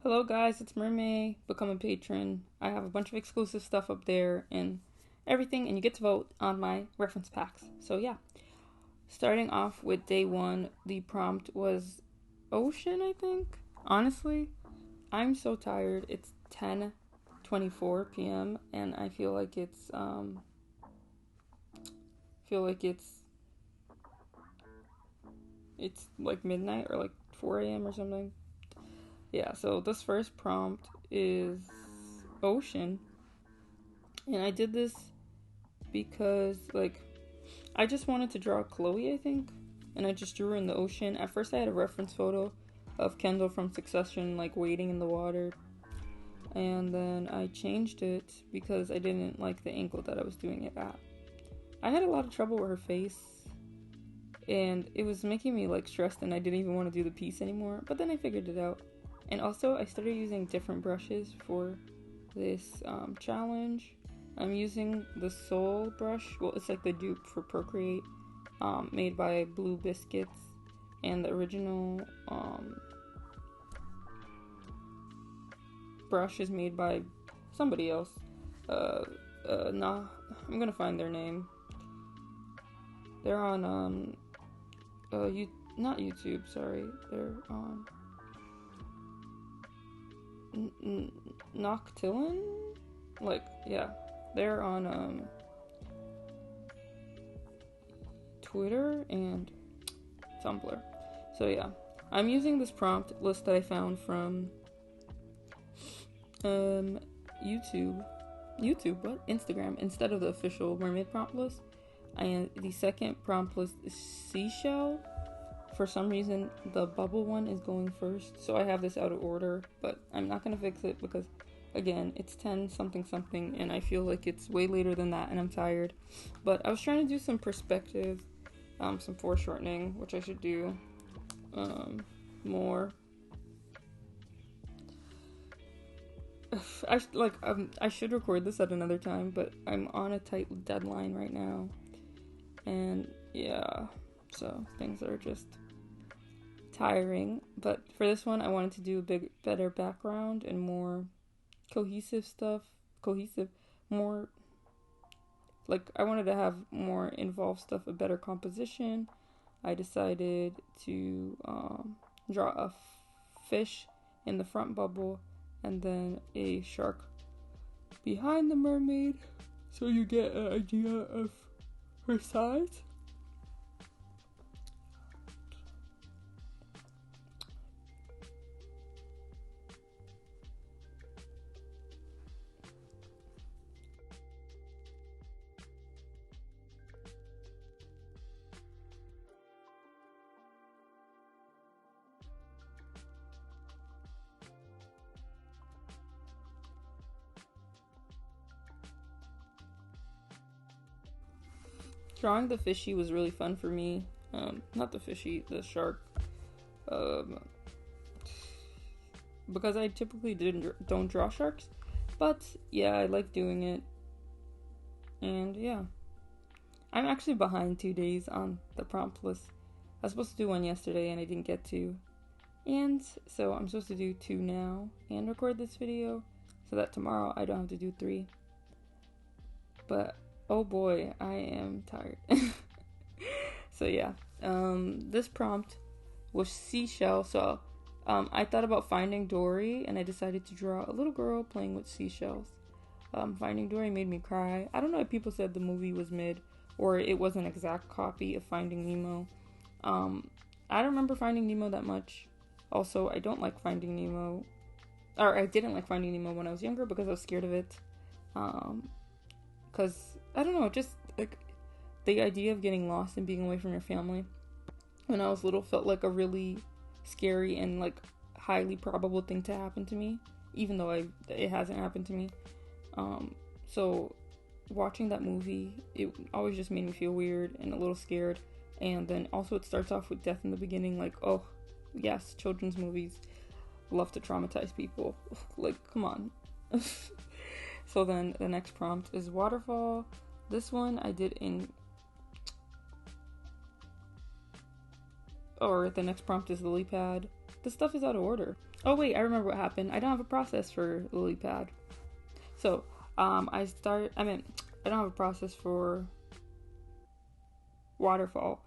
Hello guys, it's merMAY. Become a patron. I have a bunch of exclusive stuff up there and everything, and you get to vote on my reference packs. So yeah, starting off with day one, the prompt was ocean, I think. Honestly, I'm so tired. It's 10:24 p.m. and I feel like it's like midnight or like 4 a.m. or something. Yeah, so this first prompt is ocean. And I did this because, like, I just wanted to draw Chloe, I think. And I just drew her in the ocean. At first, I had a reference photo of Kendall from Succession, like, wading in the water. And then I changed it because I didn't like the angle that I was doing it at. I had a lot of trouble with her face. And it was making me, like, stressed, and I didn't even want to do the piece anymore. But then I figured it out. And also, I started using different brushes for this challenge. I'm using the Soul brush. Well, it's like the dupe for Procreate, made by Blue Biscuits. And the original brush is made by somebody else. Nah, I'm gonna find their name. They're on, not YouTube, sorry. They're on Noctilin? Like, yeah. They're on Twitter and Tumblr. So yeah, I'm using this prompt list that I found from YouTube, what? Instagram, instead of the official merMAY prompt list. And the second prompt list is seashell. For some reason, the bubble one is going first, so I have this out of order, but I'm not going to fix it because, again, it's 10 something something, and I feel like it's way later than that, and I'm tired. But I was trying to do some perspective, some foreshortening, which I should do more. I should record this at another time, but I'm on a tight deadline right now, and yeah, so things are just tiring. But for this one, I wanted to do a better background and more cohesive stuff. More like I wanted to have more involved stuff, a better composition. I decided to draw a fish in the front bubble and then a shark behind the mermaid, so you get an idea of her size. Drawing the fishy was really fun for me. Not the fishy, the shark. Um, because I typically don't draw sharks, but yeah, I like doing it. And yeah, I'm actually behind 2 days on the prompt list. I was supposed to do one yesterday and I didn't get to. And so I'm supposed to do 2 now and record this video so that tomorrow I don't have to do 3. But oh boy, I am tired. So yeah, this prompt was seashell. So I thought about Finding Dory, and I decided to draw a little girl playing with seashells. Finding Dory made me cry. I don't know if people said the movie was mid, or it was an exact copy of Finding Nemo. I don't remember Finding Nemo that much. Also, I don't like Finding Nemo, or I didn't like Finding Nemo when I was younger because I was scared of it. Because, I don't know, just, like, the idea of getting lost and being away from your family when I was little felt like a really scary and, like, highly probable thing to happen to me, even though it hasn't happened to me. So, watching that movie, it always just made me feel weird and a little scared. And then, also, it starts off with death in the beginning, like, oh, yes, children's movies love to traumatize people. Like, come on. So then the next prompt is waterfall. This one I did or the next prompt is lily pad. This stuff is out of order. Oh wait, I remember what happened. I don't have a process for lily pad. So, I don't have a process for waterfall,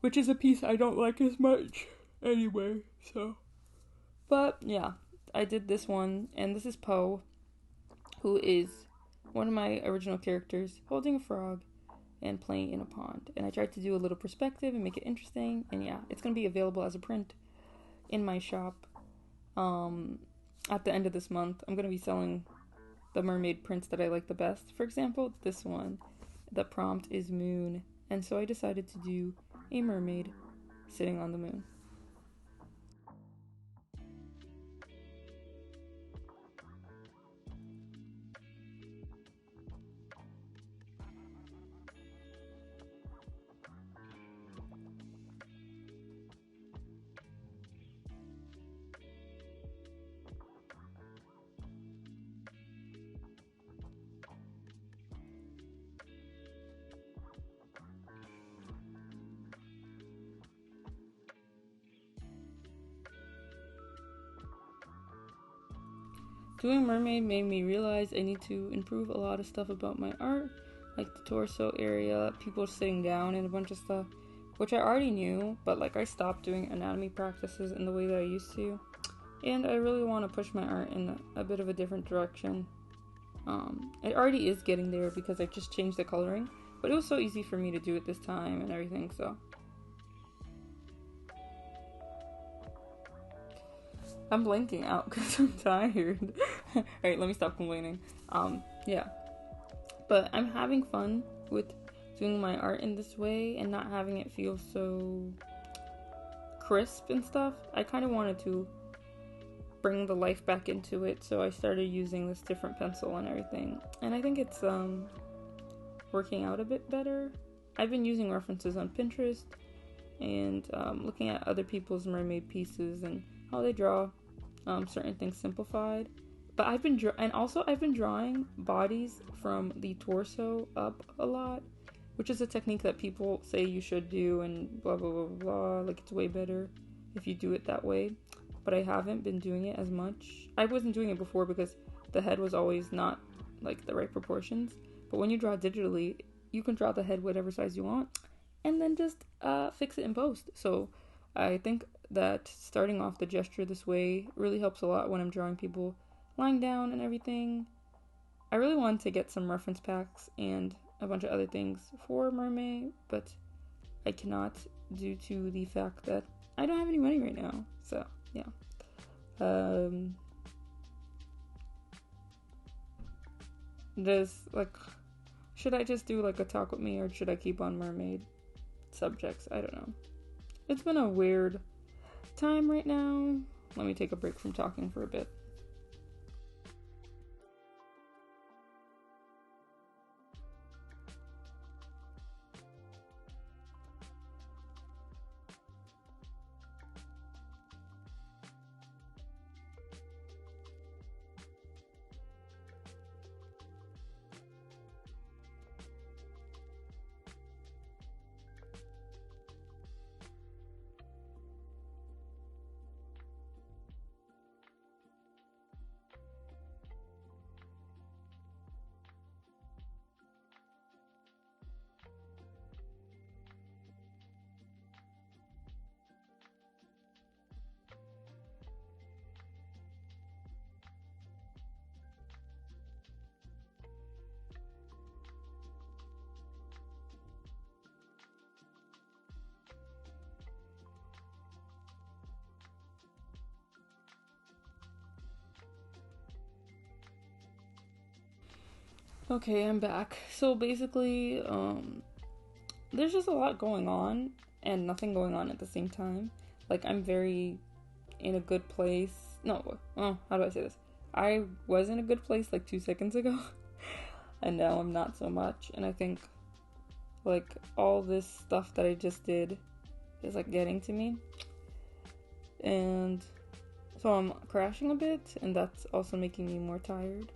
which is a piece I don't like as much anyway, so. But yeah, I did this one, and this is Poe, who is one of my original characters holding a frog and playing in a pond. And I tried to do a little perspective and make it interesting, and yeah, it's going to be available as a print in my shop at the end of this month. I'm going to be selling the mermaid prints that I like the best. For example, this one, the prompt is moon, and so I decided to do a mermaid sitting on the moon. Doing mermaid made me realize I need to improve a lot of stuff about my art, like the torso area, people sitting down, and a bunch of stuff, which I already knew, but like I stopped doing anatomy practices in the way that I used to, and I really want to push my art in a bit of a different direction. It already is getting there because I just changed the coloring, but it was so easy for me to do it this time and everything, so. I'm blanking out because I'm tired. Alright, let me stop complaining. Yeah. But I'm having fun with doing my art in this way and not having it feel so crisp and stuff. I kind of wanted to bring the life back into it, so I started using this different pencil and everything. And I think it's working out a bit better. I've been using references on Pinterest and looking at other people's mermaid pieces and how they draw certain things simplified. But I've been drawing bodies from the torso up a lot, which is a technique that people say you should do and blah blah blah blah. Like it's way better if you do it that way. But I haven't been doing it as much. I wasn't doing it before because the head was always not like the right proportions. But when you draw digitally, you can draw the head whatever size you want and then just fix it in post. So I think that starting off the gesture this way really helps a lot when I'm drawing people lying down and everything. I really wanted to get some reference packs and a bunch of other things for merMAY, but I cannot due to the fact that I don't have any money right now. So yeah. Should I just do like a talk with me, or should I keep on mermaid subjects? I don't know. It's been a weird time right now. Let me take a break from talking for a bit. Okay, I'm back. So basically, there's just a lot going on and nothing going on at the same time. Like, I'm very in a good place. No, how do I say this? I was in a good place like 2 seconds ago, and now I'm not so much. And I think, like, all this stuff that I just did is, like, getting to me. And so I'm crashing a bit, and that's also making me more tired.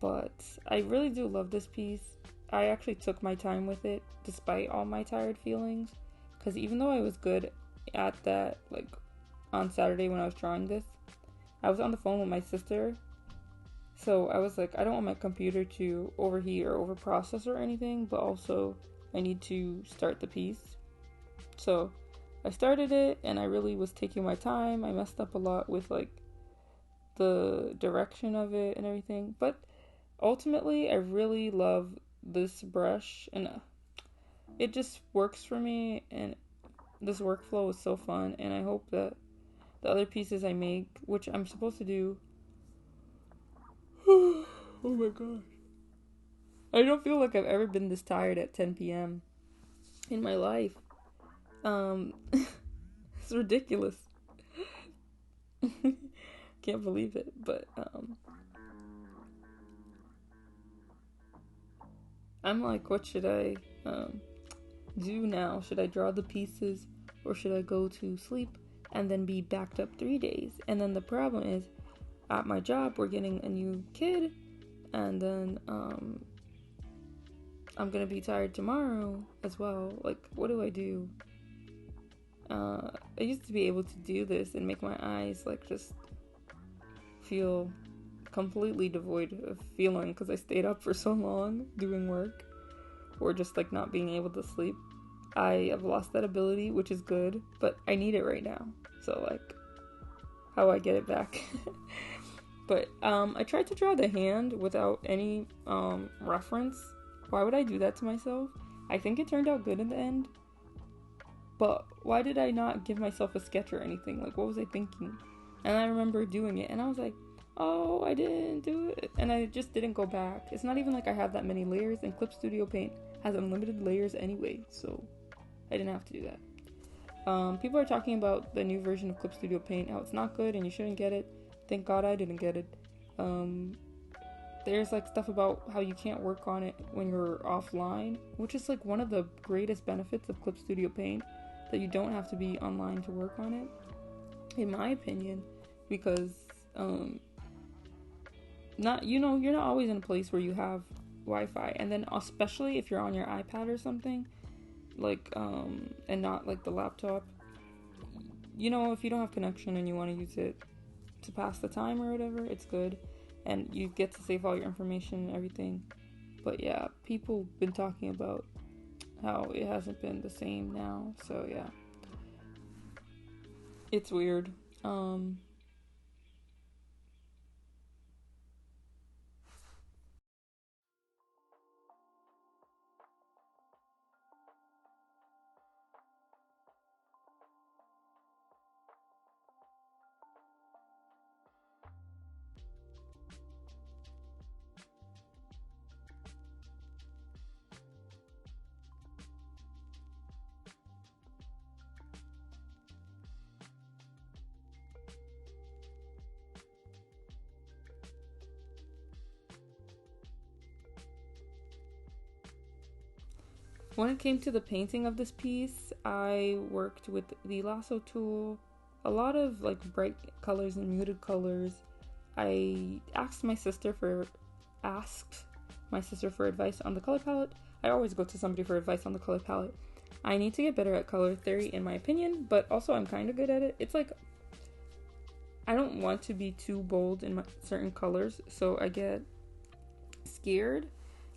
But I really do love this piece. I actually took my time with it despite all my tired feelings, because even though I was good at that like on Saturday when I was drawing this. I was on the phone with my sister, so I was like, I don't want my computer to overheat or overprocess or anything, but also I need to start the piece. So I started it, and I really was taking my time. I messed up a lot with like the direction of it and everything, but ultimately I really love this brush, and it just works for me, and this workflow is so fun, and I hope that the other pieces I make, which I'm supposed to do oh my gosh, I don't feel like I've ever been this tired at 10 p.m. in my life. It's ridiculous. Can't believe it, but I'm like, what should I do now? Should I draw the pieces, or should I go to sleep and then be backed up 3 days? And then the problem is, at my job, we're getting a new kid, and then I'm gonna be tired tomorrow as well. Like, what do I do? I used to be able to do this and make my eyes like just feel completely devoid of feeling because I stayed up for so long doing work, or just like not being able to sleep. I have lost that ability, which is good, but I need it right now. So like, how do I get it back? But I tried to draw the hand without any reference. Why would I do that to myself? I think it turned out good in the end. But why did I not give myself a sketch or anything? Like, what was I thinking? And I remember doing it, and I was like, oh, I didn't do it. And I just didn't go back. It's not even like I have that many layers, and Clip Studio Paint has unlimited layers anyway, so I didn't have to do that. People are talking about the new version of Clip Studio Paint, how it's not good and you shouldn't get it. Thank God I didn't get it. There's like stuff about how you can't work on it when you're offline, which is like one of the greatest benefits of Clip Studio Paint, that you don't have to be online to work on it, in my opinion, because you're not always in a place where you have Wi-Fi, and then especially if you're on your iPad or something, like and not like the laptop, if you don't have connection and you want to use it to pass the time or whatever, it's good, and you get to save all your information and everything. But yeah, people been talking about how it hasn't been the same now, so yeah, it's weird. When it came to the painting of this piece, I worked with the lasso tool, a lot of like bright colors and muted colors. I asked my sister for advice on the color palette. I always go to somebody for advice on the color palette. I need to get better at color theory, in my opinion, but also I'm kind of good at it. It's like, I don't want to be too bold in certain colors, so I get scared.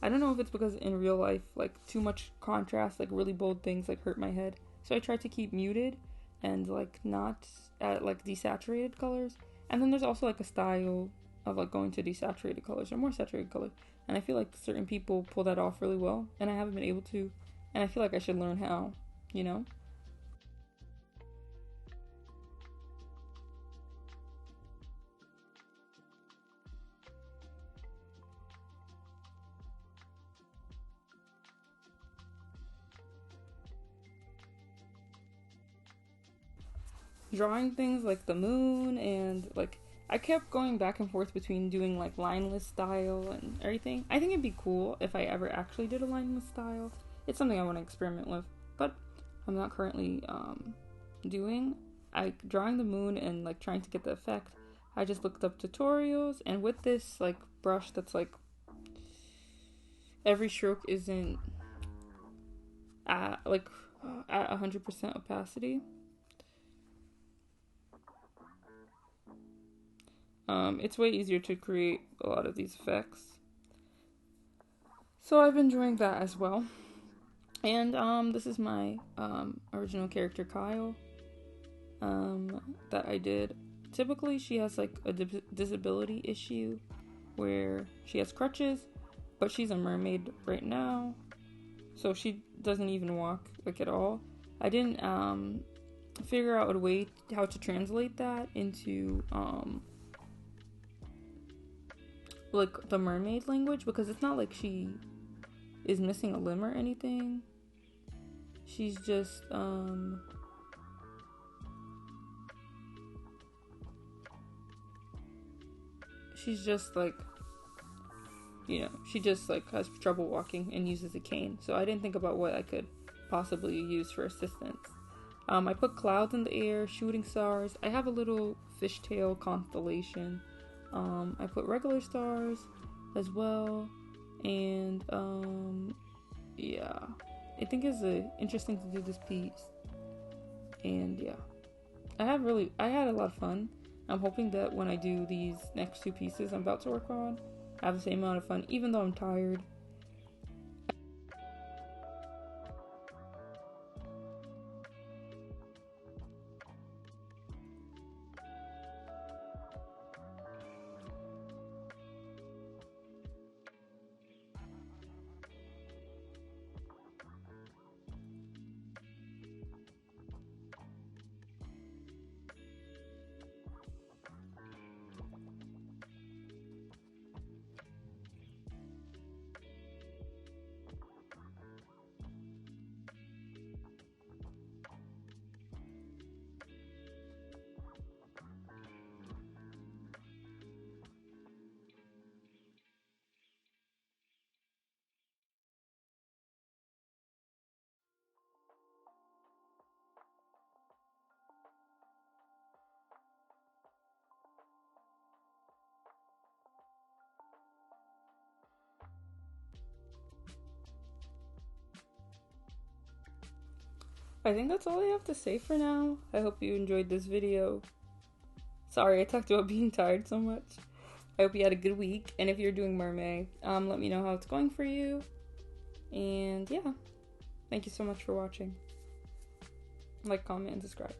I don't know if it's because in real life, like, too much contrast, like really bold things, like hurt my head. So I try to keep muted and like not at like desaturated colors. And then there's also like a style of like going to desaturated colors or more saturated colors. And I feel like certain people pull that off really well, and I haven't been able to. And I feel like I should learn how, you know? Drawing things like the moon, and like I kept going back and forth between doing like lineless style and everything. I think it'd be cool if I ever actually did a lineless style. It's something I want to experiment with, but I'm not currently doing. I drawing the moon and like trying to get the effect. I just looked up tutorials, and with this like brush that's like every stroke isn't at 100% opacity. It's way easier to create a lot of these effects. So I've been enjoying that as well. And this is my original character, Kyle, that I did. Typically, she has like a disability issue where she has crutches, but she's a mermaid right now, so she doesn't even walk like at all. I didn't figure out a way how to translate that into like the mermaid language, because it's not like she is missing a limb or anything. She's just like, you know, she just like has trouble walking and uses a cane. So I didn't think about what I could possibly use for assistance. I put clouds in the air, shooting stars. I have a little fishtail constellation. I put regular stars as well. And yeah, I think it's interesting to do this piece. And yeah, I had a lot of fun. I'm hoping that when I do these next two pieces I'm about to work on, I have the same amount of fun, even though I'm tired. I think that's all I have to say for now. I hope you enjoyed this video. Sorry I talked about being tired so much. I hope you had a good week, and if you're doing merMAY, let me know how it's going for you. And yeah, thank you so much for watching. Like, comment, and subscribe.